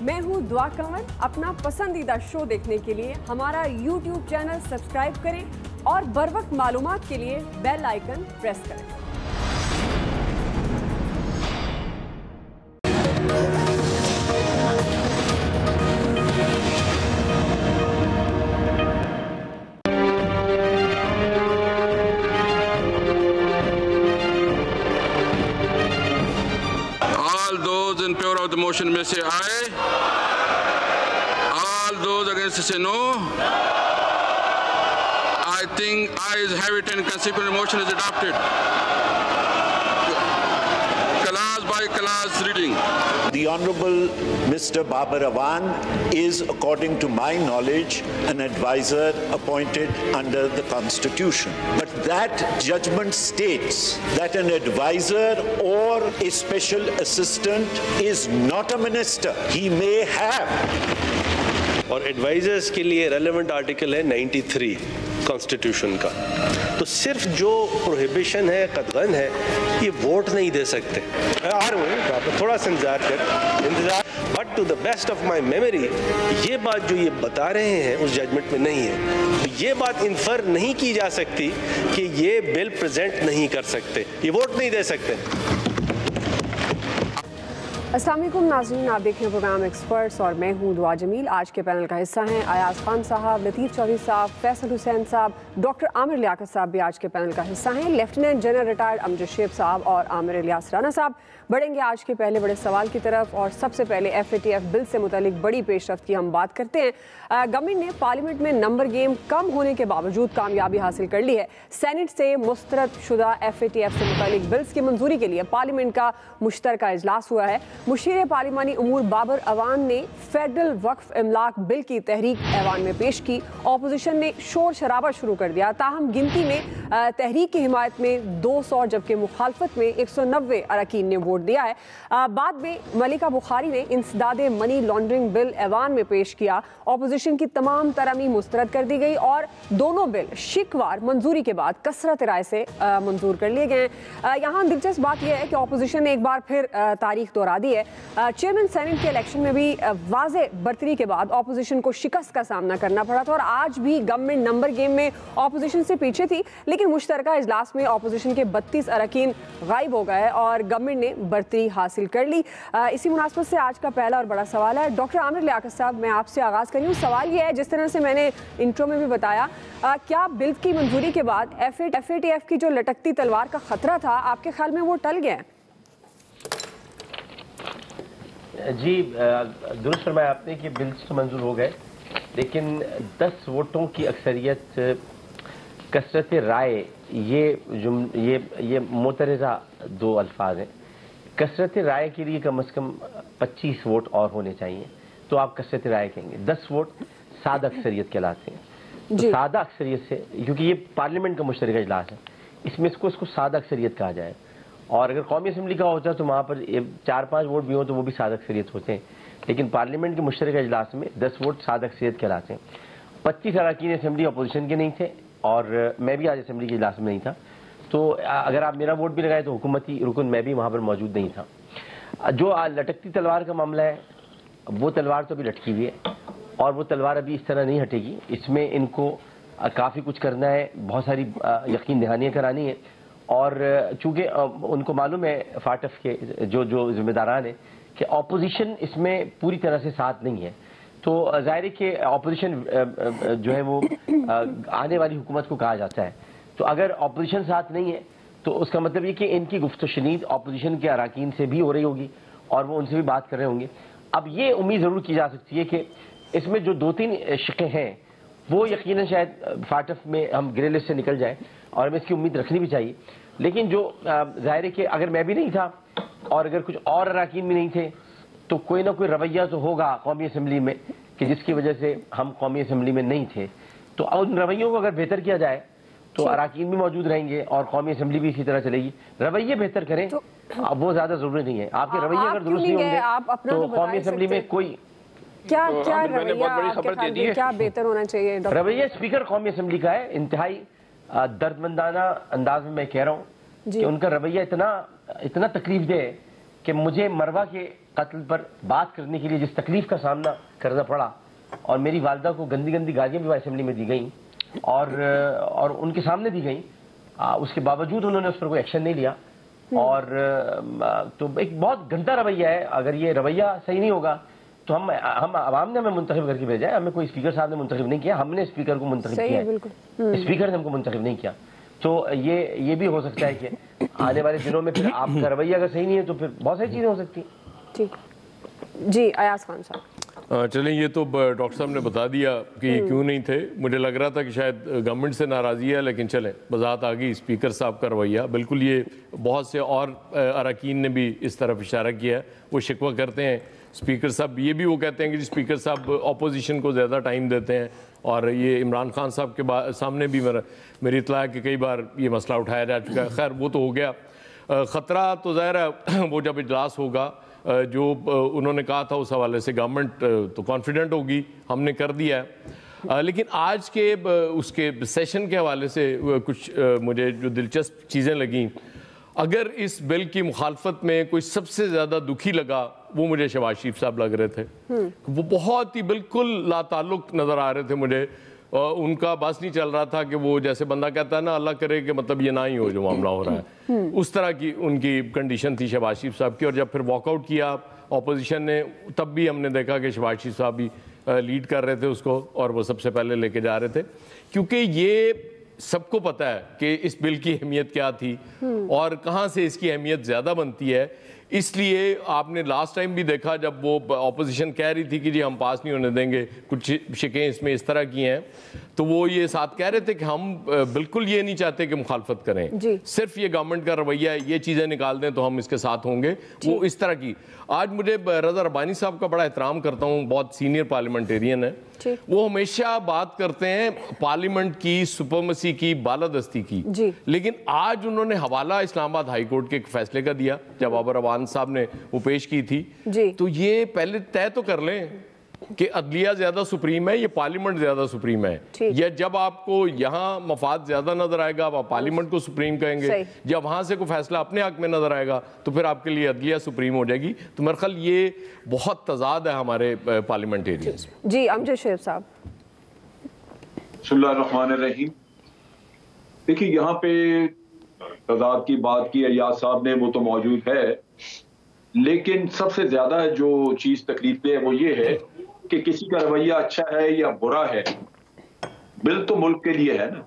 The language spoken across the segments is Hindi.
मैं हूँ दुआ कंवर। अपना पसंदीदा शो देखने के लिए हमारा YouTube चैनल सब्सक्राइब करें और बर वक्त मालूमात के लिए बेल आइकन प्रेस करें। In favor of the motion may say aye. All those against say no. I think ayes have it and consequent motion is adopted. Class by class reading. The Honorable Mr. Babar Awan is, according to my knowledge, an advisor appointed under the Constitution. But that judgment states that an advisor or a special assistant is not a minister. He may have. और एडवाइजर्स के लिए रेलेवेंट आर्टिकल है 93 कॉन्स्टिट्यूशन का। तो सिर्फ जो प्रोहिबिशन है, कतगन है, ये वोट नहीं दे सकते। थोड़ा सा इंतजार but to the best of my memory ये बात जो ये बता रहे हैं उस जजमेंट में नहीं है। तो ये बात इन्फर नहीं की जा सकती कि ये बिल प्रेजेंट नहीं कर सकते, ये वोट नहीं दे सकते। अस्सलाम वालेकुम नाज़रीन, आप देख रहे हैं प्रोग्राम एक्सपर्ट्स और मैं हूं दुआ जमील। आज के पैनल का हिस्सा हैं अयाज खान साहब, लतीफ़ चौधरी साहब, फैसल हुसैन साहब, डॉक्टर आमिर लियाकत साहब भी आज के पैनल का हिस्सा हैं, lieutenant general retired Amjad Shaikh साहब और आमिर इलियास राना साहब। बढ़ेंगे आज के पहले बड़े सवाल की तरफ और सबसे पहले FATF बिल से मुतालिक बड़ी पेशरफ्त की हम बात करते हैं। गवर्नमेंट ने पार्लियामेंट में नंबर गेम कम होने के बावजूद कामयाबी हासिल कर ली है। सेनेट से मुस्तरद शुदा FATF से मुतालिक बिल्स की मंजूरी के लिए पार्लियामेंट का मुश्तरका इजलास हुआ है। मुशीर पार्लिमानी उमूर बाबर अवान ने फेडरल वक्फ इमलाक बिल की तहरीक ऐवान में पेश की। ऑपोजिशन ने शोर शराबा शुरू कर दिया, ताहम गिनती में तहरीक की हिमायत में 200 जबकि मुखालफत में 190 अरकान ने वोट दिया है। बाद में मलिका बुखारी ने इंसदाद मनी लॉन्ड्रिंग बिल ऐवान में पेश किया। ऑपोजिशन की तमाम तरमीम मुस्तरद कर दी गई और दोनों बिल शिकवार मंजूरी के बाद कसरत राय से मंजूर कर लिए गए। यहाँ दिलचस्प बात यह है कि ऑपोजिशन ने एक बार फिर तारीख दोहरा दी है। चेयरमैन सेनेट के इलेक्शन में भी वाज़े बर्तरी के बाद ऑपोजिशन को शिकस्त का सामना करना पड़ा था और आज भी गवर्नमेंट नंबर गेम में ऑपोजिशन से पीछे थी, लेकिन मुश्तरका इजलास में ऑपोजिशन के 32 अरकान गायब हो गए और गवर्नमेंट ने बर्तरी हासिल कर ली। इसी मुनासबत से आज का पहला और बड़ा सवाल है डॉक्टर आमिर लियाकत साहब, मैं आपसे आगाज़ करी हूँ। सवाल यह है, जिस तरह से मैंने इंट्रो में भी बताया, क्या बिल की मंजूरी के बाद FATF की जो लटकती तलवार का खतरा था, आपके ख्याल में वो टल गया है? जी दुरुस्त फरमाया आपने कि बिल्स तो मंजूर हो गए, लेकिन 10 वोटों की अक्सरियत कसरत राय, ये मोतरज़ा दो अल्फाज हैं। कसरत राय के लिए कम से कम 25 वोट और होने चाहिए, तो आप कसरत राय कहेंगे। 10 वोट सादा अक्सरियत कहलाते हैं। तो सादा अक्सरियत से, क्योंकि ये पार्लियामेंट का मुश्तरका इजलास है, इसमें इसको सादा अक्सरियत कहा जाए। और अगर कौमी असम्बली का होता है तो वहाँ पर 4-5 वोट भी हो तो वो भी सादा अक्सरियत होते हैं, लेकिन पार्लियामेंट के मुश्तरका इजलास में 10 वोट सादा अक्सरियत कहलाते हैं। 25 अरकान असम्बली अपोजिशन के नहीं थे और मैं भी आज असम्बली के इजलास में नहीं था, तो अगर आप मेरा वोट भी लगाए तो हुकूमती रुकन मैं भी वहाँ पर मौजूद नहीं था। जो लटकती तलवार का मामला है, वो तलवार तो अभी लटकी हुई है और वो तलवार अभी इस तरह नहीं हटेगी। इसमें इनको काफ़ी कुछ करना है, बहुत सारी यकीन दहानियाँ करानी है और चूँकि उनको मालूम है फाटफ के जो जिम्मेदारान हैं कि ऑपोजिशन इसमें पूरी तरह से साथ नहीं है, तो ज़ाहिर है कि ऑपोजिशन जो है वो आने वाली हुकूमत को कहा जाता है। तो अगर ऑपोजिशन साथ नहीं है तो उसका मतलब ये कि इनकी गुफ्त शनीद ऑपोजिशन के अरकान से भी हो रही होगी और वो उनसे भी बात कर रहे होंगे। अब ये उम्मीद ज़रूर की जा सकती है कि इसमें जो 2-3 शिक़े हैं वो यकीनन शायद फाटफ में हम ग्रे लिस्ट से निकल जाए और हमें इसकी उम्मीद रखनी भी चाहिए। लेकिन जो ज़ाहिर है कि अगर मैं भी नहीं था और अगर कुछ और अरकान भी नहीं थे तो कोई ना कोई रवैया तो होगा कौमी असम्बली में कि जिसकी वजह से हम कौमी असम्बली में नहीं थे। तो उन रवैयों को अगर बेहतर किया जाए तो अरकान भी मौजूद रहेंगे और कौमी असम्बली भी इसी तरह चलेगी। रवैये बेहतर करें, वो ज़्यादा ज़रूरी नहीं है। आपके रवैये अगर दुरुस्त नहीं होंगे तो कौमी असम्बली में कोई क्या रवैया क्या बेहतर होना चाहिए? रवैया स्पीकर कौमी असम्बली का है, इंतहाई दर्दमंदाना अंदाज में मैं कह रहा हूँ कि उनका रवैया इतना तकलीफ दे कि मुझे मरवा के कत्ल पर बात करने के लिए जिस तकलीफ का सामना करना पड़ा, और मेरी वालदा को गंदी गंदी गालियाँ भी असेंबली में दी गई और उनके सामने दी गई, उसके बावजूद उन्होंने उस पर कोई एक्शन नहीं लिया। और तो एक बहुत गंदा रवैया है। अगर ये रवैया सही नहीं होगा तो हम आवाम ने हमें मुंतखब करके भेजा है, हमें कोई स्पीकर साहब ने मुंतखब नहीं किया, हमने स्पीकर को मुंतखब किया है, स्पीकर ने हमको मुंतखब नहीं किया। तो ये भी हो सकता है कि आने वाले दिनों में फिर आपका रवैया अगर सही नहीं है तो फिर बहुत सारी चीज़ें हो सकती हैं। ठीक जी, अयाज खान साहब। चलें, ये तो डॉक्टर साहब ने बता दिया कि क्यों नहीं थे। मुझे लग रहा था कि शायद गवर्नमेंट से नाराज़गी है, लेकिन चलें, वजाहत आ गई स्पीकर साहब का रवैया। बिल्कुल, ये बहुत से और अरकान ने भी इस तरफ इशारा किया है। वो शिकवा करते हैं स्पीकर साहब, ये भी वो कहते हैं कि स्पीकर साहब अपोजिशन को ज़्यादा टाइम देते हैं। और ये इमरान खान साहब के सामने भी मेरी इत्तला है कि कई बार ये मसला उठाया जा चुका है। खैर, वो तो हो गया। ख़तरा तो ज़ाहिर है वो जब इजलास होगा, जो उन्होंने कहा था उस हवाले से गवर्नमेंट तो कॉन्फिडेंट होगी, हमने कर दिया है। लेकिन आज के उसके सेशन के हवाले से कुछ मुझे जो दिलचस्प चीज़ें लगीं, अगर इस बिल की मुखालफत में कोई सबसे ज़्यादा दुखी लगा वो मुझे शहबाज शरीफ साहब लग रहे थे। वो बहुत ही बिल्कुल लाताल्लुक नज़र आ रहे थे मुझे। उनका बस नहीं चल रहा था कि वो जैसे बंदा कहता है ना, अल्लाह करे कि मतलब ये ना ही हो जो मामला हो रहा है, उस तरह की उनकी कंडीशन थी शहबाज शरीफ साहब की। और जब फिर वॉकआउट किया अपोजिशन ने, तब भी हमने देखा कि शहबाज शरीफ साहब भी लीड कर रहे थे उसको और वो सबसे पहले लेके जा रहे थे, क्योंकि ये सबको पता है कि इस बिल की अहमियत क्या थी और कहाँ से इसकी अहमियत ज़्यादा बनती है। इसलिए आपने लास्ट टाइम भी देखा जब वो अपोजिशन कह रही थी कि जी हम पास नहीं होने देंगे, कुछ शिकें इसमें इस तरह की हैं, तो वो ये साथ कह रहे थे कि हम बिल्कुल ये नहीं चाहते कि मुखालफत करें, सिर्फ ये गवर्नमेंट का रवैया है, ये चीज़ें निकाल दें तो हम इसके साथ होंगे। वो इस तरह की, आज मुझे रज़ा रब्बानी साहब का बड़ा एहतराम करता हूँ, बहुत सीनियर पार्लियामेंटेरियन है, वो हमेशा बात करते हैं पार्लियामेंट की सुपरमसी की, बालादस्ती की, लेकिन आज उन्होंने हवाला इस्लामाबाद हाई कोर्ट के एक फैसले का दिया जब बाबर अवान साहब ने वो पेश की थी। तो ये पहले तय तो कर लें कि अदलिया ज्यादा सुप्रीम है, ये पार्लियामेंट ज्यादा सुप्रीम है। या जब आपको यहाँ मफाद ज्यादा नजर आएगा आप पार्लियामेंट को सुप्रीम कहेंगे, जब वहां से कोई फैसला अपने हक में नजर आएगा तो फिर आपके लिए अदलिया सुप्रीम हो जाएगी। तो मेरे ख्याल ये बहुत तजाद है हमारे पार्लियामेंटेरियंस में। जी अमजद शेख साहब। बिस्मिल्लाहिर्रहमानिर्रहीम। देखिए, यहाँ पे तजाद की बात की अयाज साहब ने, वो तो मौजूद है, लेकिन सबसे ज्यादा जो चीज तकलीफ है वो ये है कि किसी का रवैया अच्छा है या बुरा है, बिल तो मुल्क के लिए है ना।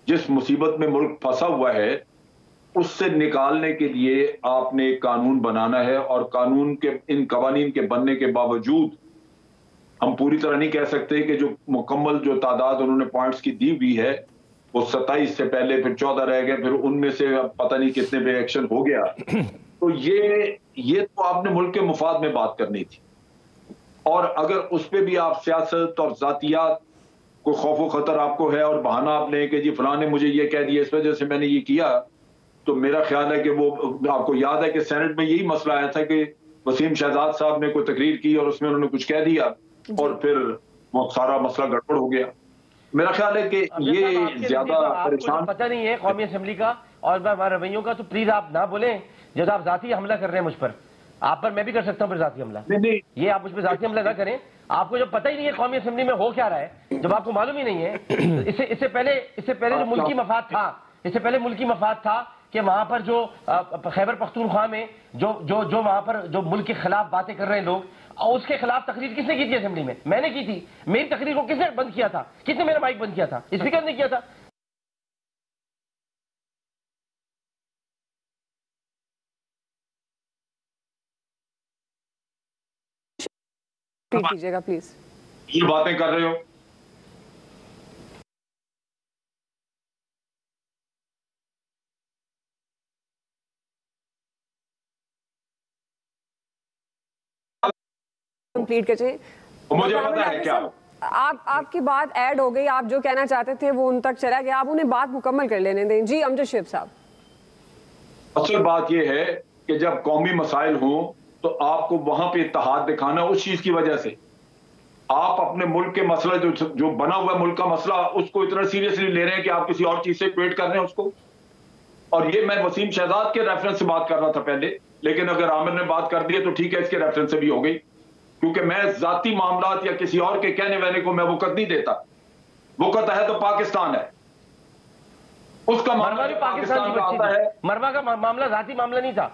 जिस मुसीबत में मुल्क फंसा हुआ है उससे निकालने के लिए आपने एक कानून बनाना है, और कानून के इन कवानीन के बनने के बावजूद हम पूरी तरह नहीं कह सकते कि जो मुकम्मल जो तादाद उन्होंने पॉइंट्स की दी हुई है वो 27 से पहले फिर 14 रह गए, फिर उनमें से अब पता नहीं कितने पे एक्शन हो गया। तो ये तो आपने मुल्क के मुफाद में बात करनी थी, और अगर उस पर भी आप सियासत और जातियात को खौफ खतर आपको है और बहाना आपने कि जी फलां ने मुझे ये कह दिया इस वजह से मैंने ये किया, तो मेरा ख्याल है कि वो आपको याद है कि सेनेट में यही मसला आया था कि वसीम शहजाद साहब ने कोई तकरीर की और उसमें उन्होंने कुछ कह दिया और फिर वो सारा मसला गड़बड़ हो गया। मेरा ख्याल है कि ये ज्यादा परेशान पता नहीं है कौमी असेंबली का और रवैयों का, तो प्लीज आप ना बोलें। जब आप जाती हमला कर रहे हैं मुझ पर, आप पर मैं भी कर सकता हूं फिर जाती हमला। नहीं, ये आप मुझ पर जाती हमला ना करें। आपको जब पता ही नहीं है कौमी असेंबली में हो क्या रहा है, जब आपको मालूम ही नहीं है, इससे पहले जो मुल्की मफाद था, इससे पहले मुल्की मफाद था कि वहां पर जो खैबर पख्तूनख्वा में जो वहां पर जो मुल्क के खिलाफ बातें कर रहे हैं लोग, उसके खिलाफ तकरीर किसने की थी असेंबली में? मैंने की थी। मेरी तकरीर को किसने बंद किया था? किसने मेरा माइक बंद किया था? स्पीकर ने किया था। कीजिएगा प्लीज। ये बातें कर रहे हो, कंप्लीट कीजिए। मुझे पता है क्या आपकी बात ऐड हो गई, आप जो कहना चाहते थे वो उन तक चला गया, आप उन्हें बात मुकम्मल कर लेने दें। जी अमजद शेख साहब। असल बात यह है कि जब कौमी मसाइल हों तो आपको वहां पे इत्तेहाद दिखाना, उस चीज की वजह से आप अपने मुल्क के मसला जो बना हुआ मुल्क का मसला उसको इतना सीरियसली ले रहे हैं कि आप किसी और चीज से इक्वेट कर रहे हैं उसको। और ये मैं वसीम शहजाद के रेफरेंस से बात कर रहा था पहले, लेकिन अगर आमिर ने बात कर दी है तो ठीक है, इसके रेफरेंस से भी हो गई, क्योंकि मैं जाती मामलात या किसी और के कहने वहने को मैं वक़्त नहीं देता। वक़्त है तो पाकिस्तान है, उसका मामला पाकिस्तान का आता है। मरवा का मामला जाती मामला नहीं था,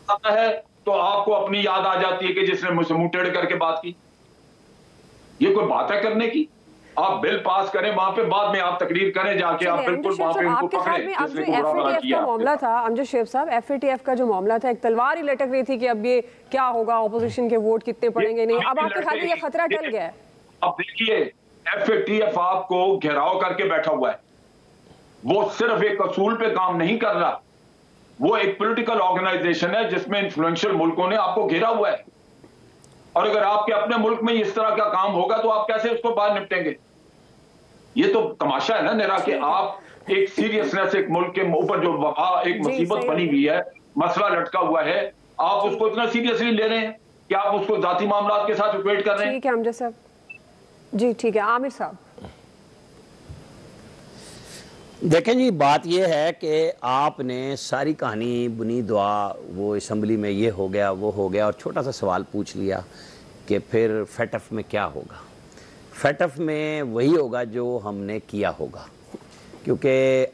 आता है तो आपको अपनी याद आ जाती है कि जिसने मुझसे मुंह टेढ़ करके बात की। ये कोई बात है करने की? आप बिल पास करें, वहां पे बाद में आप तकरीर करें जाके, आप बिल्कुल वहां पे उनको पकड़ें जिसने को बुरा भला किया। मामला था अमजद शेख साहब, FATF का जो मामला था, एक तलवार ही लटक रही थी कि अब ये क्या होगा, ऑपोजिशन के वोट कितने पड़ेंगे नहीं। अब आपके ख्याल में ये खतरा टल गया है? अब देखिए, FATF आपको घेराव करके बैठा हुआ है, वो सिर्फ एक असूल पे काम नहीं कर रहा, वो एक पॉलिटिकल ऑर्गेनाइजेशन है जिसमें इन्फ्लुएंशियल मुल्कों ने आपको घेरा हुआ है। और अगर आपके अपने मुल्क में इस तरह का काम होगा तो आप कैसे उसको बाहर निपटेंगे? ये तो तमाशा है ना निरा कि आप एक सीरियसनेस, एक मुल्क के ऊपर जो वबा, एक मुसीबत बनी हुई है, मसला लटका हुआ है, आप उसको इतना सीरियसली ले रहे हैं कि आप उसको जाती मामलात के साथ इक्वेट कर रहे हैं। ठीक है अमजद साहब जी, ठीक है आमिर साहब। देखें जी, बात यह है कि आपने सारी कहानी बुनी दुआ, वो असम्बली में ये हो गया वो हो गया, और छोटा सा सवाल पूछ लिया कि फिर FATF में क्या होगा। FATF में वही होगा जो हमने किया होगा, क्योंकि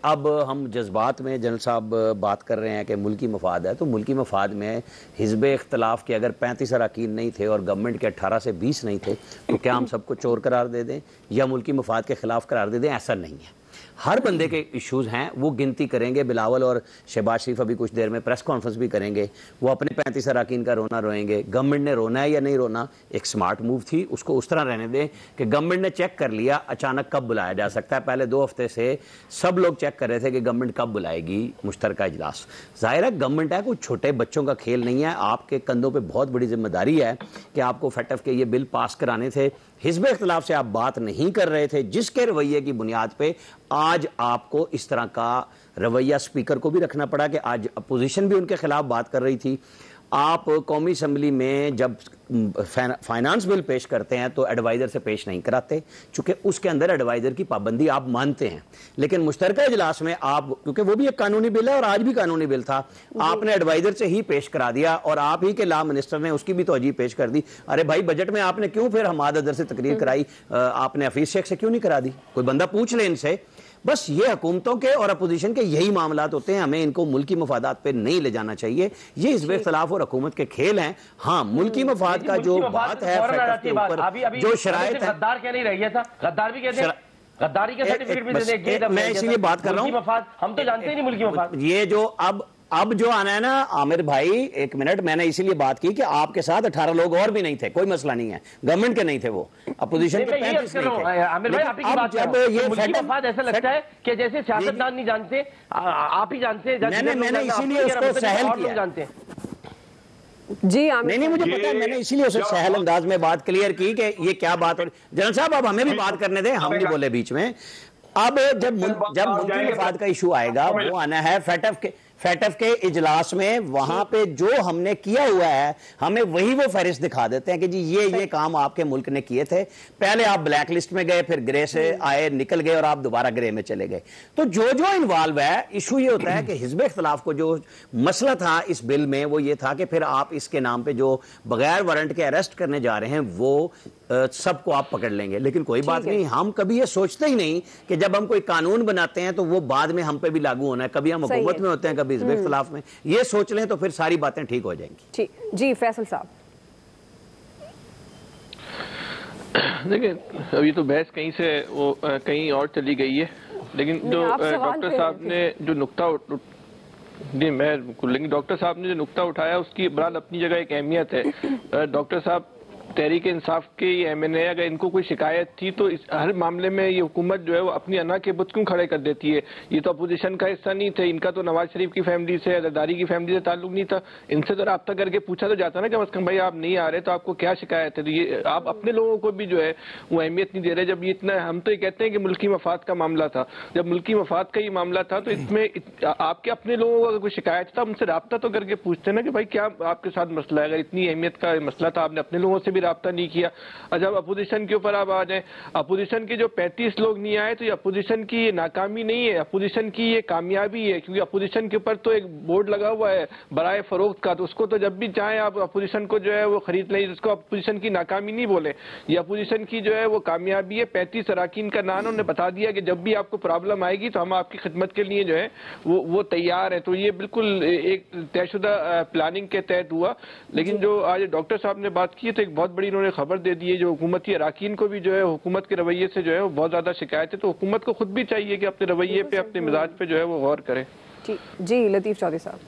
अब हम जज्बात में जनरल साहब बात कर रहे हैं कि मुल्की मफाद है, तो मुल्की मफाद में हिज़्ब इख्तलाफ के अगर 35 अरकान नहीं थे और गवर्नमेंट के 18 से 20 नहीं थे तो क्या हम सबको चोर करार दे दें या मुल्की मफाद के ख़िलाफ़ करार दे दें? ऐसा नहीं है। हर बंदे के इश्यूज़ हैं, वो गिनती करेंगे। बिलावल और शहबाज शरीफ अभी कुछ देर में प्रेस कॉन्फ्रेंस भी करेंगे, वो अपने 35 अरकान का रोना रोएंगे। गवर्नमेंट ने रोना है या नहीं रोना, एक स्मार्ट मूव थी, उसको उस तरह रहने दें कि गवर्नमेंट ने चेक कर लिया अचानक कब बुलाया जा सकता है। पहले 2 हफ्ते से सब लोग चेक कर रहे थे कि गवर्नमेंट कब बुलाएगी मुश्तरका इजलास। ज़ाहिर है गवर्नमेंट है, कोई छोटे बच्चों का खेल नहीं है। आपके कंधों पर बहुत बड़ी जिम्मेदारी है कि आपको FATF के ये बिल पास कराने थे। हिज़्ब इख्तिलाफ से आप बात नहीं कर रहे थे, जिसके रवैये की बुनियाद पे आज आपको इस तरह का रवैया स्पीकर को भी रखना पड़ा कि आज अपोजिशन भी उनके खिलाफ बात कर रही थी। आप कौमी असम्बली में जब फाइनेंस बिल पेश करते हैं तो एडवाइज़र से पेश नहीं कराते, चूँकि उसके अंदर एडवाइज़र की पाबंदी आप मानते हैं। लेकिन मुश्तरका इजलास में आप, क्योंकि वो भी एक कानूनी बिल है और आज भी कानूनी बिल था, आपने एडवाइज़र से ही पेश करा दिया और आप ही के लॉ मिनिस्टर ने उसकी भी तवज्जो पेश कर दी। अरे भाई, बजट में आपने क्यों फिर हमाद अदर से तकरीर कराई, आपने हफीज़ शेख से क्यों नहीं करा दी? कोई बंदा पूछ ले इनसे। बस ये हुकूमतों के और अपोजिशन के यही मामलात होते हैं, हमें इनको मुल्की मफादात पे नहीं ले जाना चाहिए। ये हिज़्ब इख्तिलाफ और हुकूमत के खेल हैं। हाँ, मुल्की मफाद का जो बात है, के ऊपर जो शराइत है, गद्दार क्या नहीं रही था, गद्दार भी कहते हैं, गद्दारी के सर्टिफिकेट भी देते। मैं इसीलिए बात कर रहा हूँ, हम तो जानते ही नहीं मुल्की मफाद। ये जो अब जो आना है ना आमिर भाई, 1 मिनट, मैंने इसीलिए बात की कि आपके साथ 18 लोग और भी नहीं थे, कोई मसला नहीं है, गवर्नमेंट के नहीं थे, वो अपोजिशन के 35 नहीं थे। आमिर भाई, आप ही की बात कर रहे हैं, मुल्की मफाद ऐसा लगता है कि जैसे सियासतदान नहीं जानते, आप ही जानते हैं। मैंने इसीलिए उसको सहल किया जानते हैं जी। नहीं, मुझे पता है, मैंने इसीलिए उसे सहल अंदाज में बात क्लियर की कि ये क्या बात हो। जनरल साहब, अब हमें भी बात करने दें, हम नहीं बोले बीच में। अब जब मुल्की मफाद का इशू आएगा, वो आना है FATF के इजलास में, वहां पे जो हमने किया हुआ है हमें वही वो फहरिस्त दिखा देते हैं कि जी ये काम आपके मुल्क ने किए थे। पहले आप ब्लैक लिस्ट में गए, फिर ग्रे से आए, निकल गए और आप दोबारा ग्रे में चले गए। तो जो इन्वॉल्व है, इशू ये होता है कि हिज़्ब इख्तिलाफ को जो मसला था इस बिल में वो ये था कि फिर आप इसके नाम पे जो बगैर वारंट के अरेस्ट करने जा रहे हैं वो सबको आप पकड़ लेंगे। लेकिन कोई बात नहीं, हम कभी ये सोचते ही नहीं कि जब हम कोई कानून बनाते हैं तो वो बाद में हम पे भी लागू होना है। कभी हम हुकूमत में होते हैं, कभी हिज़्ब इख्तिलाफ में। ये सोच लें तो फिर सारी बातें ठीक हो जाएंगी। जी फैसल साहब। देखिए, अभी तो बहस कहीं से वो कहीं और चली गई है, लेकिन जो डॉक्टर साहब ने जो नुक्ता जी मैं बिल्कुल, लेकिन डॉक्टर साहब ने जो नुक्ता उठाया उसकी बहरहाल अपनी जगह एक अहमियत है। डॉक्टर साहब तहरीक इंसाफ के ये MNA, अगर इनको कोई शिकायत थी तो इस हर मामले में ये हुकूमत जो है वो अपनी अना के बुत क्यों खड़े कर देती है? ये तो अपोजिशन का हिस्सा नहीं थे, इनका तो नवाज शरीफ की फैमिली से, जरदारी की फैमिली से ताल्लुक नहीं था। इनसे तो रब्ता करके पूछा तो जाता ना कम से कम, भाई आप नहीं आ रहे तो आपको क्या शिकायत है? तो ये आप अपने लोगों को भी जो है वो अहमियत नहीं दे रहे। जब ये इतना, हम तो ये कहते हैं कि मुल्की मफाद का मामला था, जब मुल्की मफाद का ये मामला था तो इसमें आपके अपने लोगों को अगर कोई शिकायत था, उनसे रब्ता तो करके पूछते ना कि भाई क्या आपके साथ मसला है। अगर इतनी अहमियत का मसला था, आपने अपने लोगों से भी रब्ता नहीं किया। अच्छा, अब अपोजिशन के ऊपर आप आ जाए, अपोजिशन के जो 35 लोग नहीं आए तो ये अपोजिशन की नाकामी नहीं है, अपोजिशन की ये कामयाबी है, क्योंकि अपोजिशन के ऊपर तो एक बोर्ड लगा हुआ है बराए फरोख्त का, तो उसको तो जब भी चाहे आप अपोजिशन को जो है वो खरीद लें, उसको अपोजिशन की नाकामी नहीं बोले, ये अपोजिशन की जो है वो कामयाबी है। 35 अरकान का नाम उन्होंने बता दिया कि जब भी आपको प्रॉब्लम आएगी तो हम आपकी खिदमत के लिए जो है वो तैयार है। तो ये बिल्कुल एक तयशुदा प्लानिंग के तहत हुआ। लेकिन जो आज डॉक्टर साहब ने बात की तो एक बहुत बड़ी इन्होंने खबर दे दी है, जो हुकूमती अरकान को भी जो है हुकूमत के रवैये से जो है वो बहुत ज्यादा शिकायत है, तो हुकूमत को खुद भी चाहिए कि अपने रवैये पे, अपने मिजाज पे जो है वो गौर करे। जी लतीफ़ चौधरी साहब,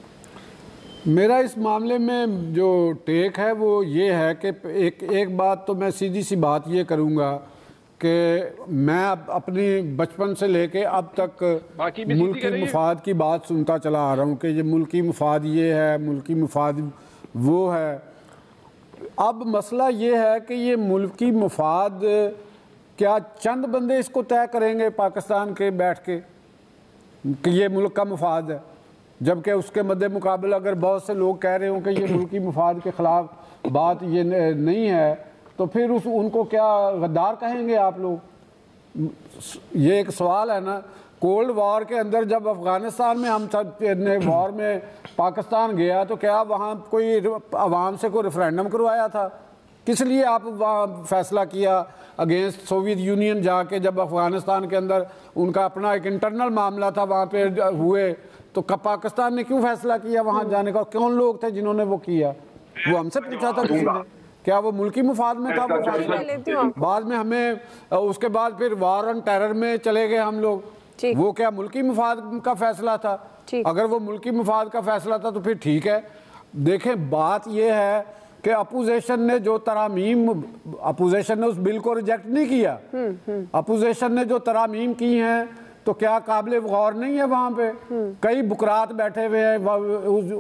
मेरा इस मामले में जो टेक है वो ये है कि एक बात तो मैं सीधी सी बात ये करूँगा कि मैं अपनी बचपन से लेके अब तक मुल्की मुफाद की बात सुनता चला आ रहा हूँ कि ये मुल्की मुफाद ये है, मुल्की मुफाद वो है। अब मसला ये है कि ये मुल्की मुफाद क्या चंद बंदे इसको तय करेंगे पाकिस्तान के बैठ के कि ये मुल्क का मुफाद है, जबकि उसके मद्दे मुकाबले अगर बहुत से लोग कह रहे हों कि ये मुल्की मुफाद के ख़िलाफ़ बात ये नहीं है, तो फिर उनको क्या गद्दार कहेंगे आप लोग? ये एक सवाल है ना। कोल्ड वॉर के अंदर जब अफ़गानिस्तान में हम सब वॉर में पाकिस्तान गया तो क्या वहाँ कोई अवाम से कोई रेफरेंडम करवाया था? किस लिए आप वहाँ फैसला किया अगेंस्ट सोवियत यूनियन जाके, जब अफ़गानिस्तान के अंदर उनका अपना एक इंटरनल मामला था वहाँ पे हुए, तो पाकिस्तान ने क्यों फैसला किया वहाँ जाने का? कौन लोग थे जिन्होंने वो किया? वो हमसे पूछा था किसी ने? क्या वो मुल्की मुफाद में था? बाद में हमें उसके बाद फिर वॉर ऑन टेरर में चले गए हम लोग, वो क्या मुल्की मुफाद का फैसला था? अगर वो मुल्की मुफाद का फैसला था तो फिर ठीक है। देखें, बात ये है कि अपोजिशन ने जो तरामीम, अपोजिशन ने उस बिल को रिजेक्ट नहीं किया, अपोजिशन ने जो तरामीम की हैं तो क्या काबिल गौर नहीं है? वहाँ पे कई बुकरात बैठे हुए हैं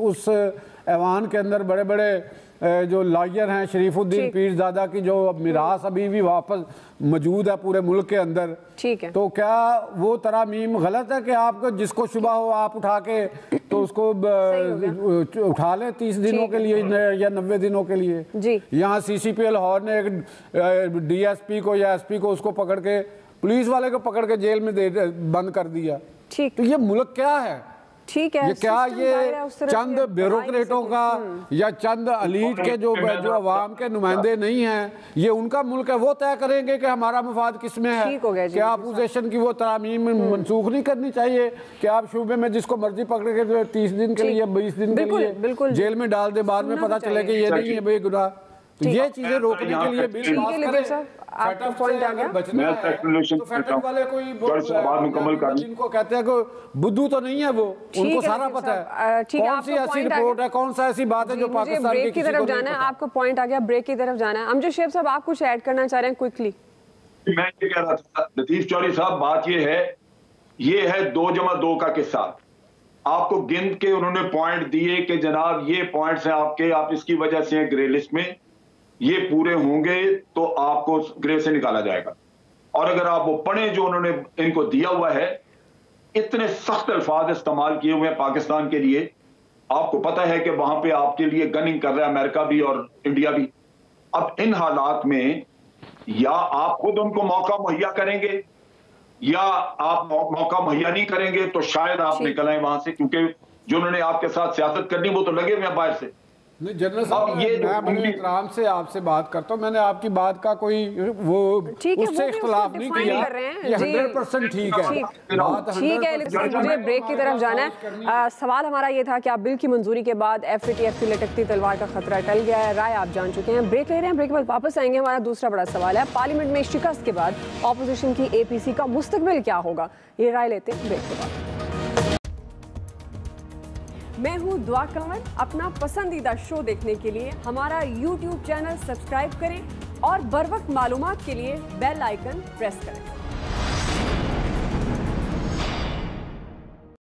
उस ऐवान के अंदर, बड़े बड़े जो लॉयर हैं, शरीफुद्दीन पीरजादा की जो मिरास अभी भी वापस मौजूद है पूरे मुल्क के अंदर। ठीक है, तो क्या वो तरामीम गलत है कि आपको जिसको शुबा हो आप उठा के तो उसको उठा लें 30 दिनों के लिए या 90 दिनों के लिए? जी, यहाँ CCP लाहौर ने एक DSP को या SP को उसको पकड़ के, पुलिस वाले को पकड़ के जेल में बंद कर दिया। ठीक, तो ये मुल्क क्या है? ठीक है, ये क्या ये चंद ब्यूरोक्रेटों का या चंद अलीट के जो अवाम के नुमाइंदे नहीं हैं, ये उनका मुल्क है? वो तय करेंगे कि हमारा मुफाद किस में है? क्या अपोजिशन की वो तरामीम मनसूख नहीं करनी चाहिए कि आप शूबे में जिसको मर्जी पकड़ के 30 दिन के लिए 20 दिन के लिए जेल में डाल दे, बाद में पता चले कि ये नहीं है भाई गुनाह? तो ये चीजें रोकने के लिए बिल पास करें। आपका पॉइंट आ गया। तो फैक्ट्री वाले कोई जिनको कहते हैं कि बुद्धू तो नहीं है, वो उनको सारा पता है कौन सी ऐसी रिपोर्ट है, कौन सा ऐसी बात है जो पाकिस्तान की तरफ जाना है। आपका पॉइंट आ गया, ब्रेक की तरफ जाना है। अमजद शेख साहब, आप कुछ ऐड करना चाह रहे हैं क्विकली? मैं ये कह रहा था लतीफ चौधरी साहब, बात ये है 2+2 का किस्सा। आपको गिन के उन्होंने पॉइंट दिए कि जनाब ये पॉइंट्स हैं आपके, आप इसकी वजह से ग्रे लिस्ट में, ये पूरे होंगे तो आपको ग्रे से निकाला जाएगा। और अगर आप वो पढ़ें जो उन्होंने इनको दिया हुआ है, इतने सख्त अल्फाज इस्तेमाल किए हुए हैं पाकिस्तान के लिए। आपको पता है कि वहां पे आपके लिए गनिंग कर रहा है अमेरिका भी और इंडिया भी। अब इन हालात में या आप खुद उनको मौका मुहैया करेंगे या आप मौका मुहैया नहीं करेंगे तो शायद आप निकल आए वहां से, क्योंकि जो उन्होंने आपके साथ सियासत करनी वो तो लगे हुए हैं बाहर से। नहीं जनरल साहब, मैं बड़े एहतराम से आपसे बात करता हूँ, मैंने आपकी बात का कोई वो उससे इख्तलाफ नहीं किया, ये 100% ठीक है। ठीक है, मुझे ब्रेक की तरफ जाना है। सवाल हमारा ये था कि आप बिल की मंजूरी के बाद FATF की लटकती तलवार का खतरा टल गया है, राय आप जान चुके हैं। ब्रेक ले रहे हैं, ब्रेक के बाद वापस आएंगे। हमारा दूसरा बड़ा सवाल है, पार्लियामेंट में शिकस्त के बाद ऑपोजिशन की APC का मुस्तकबिल क्या होगा? ये राय लेते हैं ब्रेक के बाद। मैं हूं दुआ कंवर। अपना पसंदीदा शो देखने के लिए हमारा YouTube चैनल सब्सक्राइब करें और बर वक्त मालूमात के लिए बेल आइकन प्रेस करें।